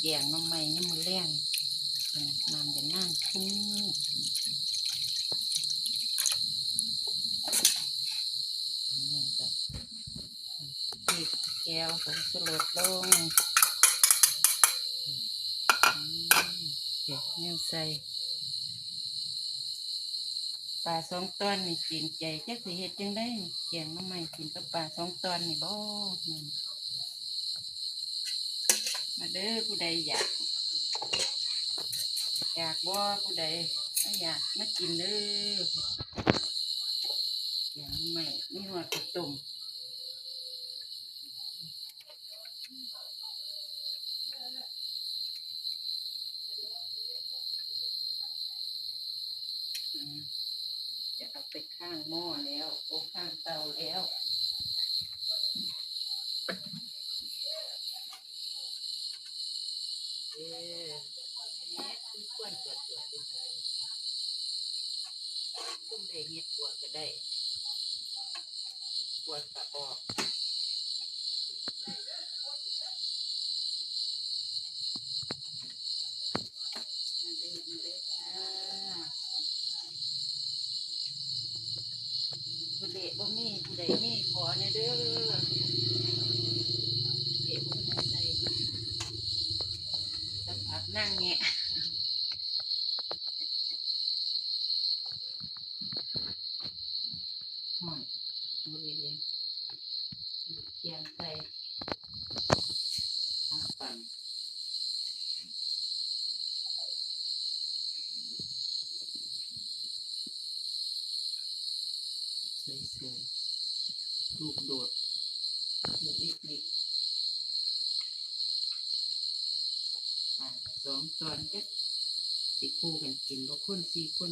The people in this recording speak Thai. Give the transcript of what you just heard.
แกงน้ำไหม้น้ำมันแรงน้ำจะนั่งคุ้งนี่ก็พริกแก้วผงชูรสลงเก็บเนื้อใส่ปลา2 ตอนนี่กินใจจักสิเฮ็ดจังได้แกงน้ำไหม้กินกับปลา2 ตอนนี่บ่มาเด้อผู้ใดอยากบ่ผู้ใดไม่อยากมากินเด้อแกงน้ำไหม้มีหัวกระตุ่มจะเอาไปข้างหม้อแล้วโอ้ข้างเตาแล้วคุณควรตัวคุณได้เฮ็ดตัวก็ได้ตัวกระบอกมาเด้อค่ะผู้ใดบ่มีผู้ใดมีขอเนี่ยเด้อเก็บมาใส่สักพักนั่งแงะหม่อนดูเลยเคียงใส่ปั่นสวยๆลูกโดดลูกอีก2 ตอนจะสิคู่กันกินบ่คน4 คน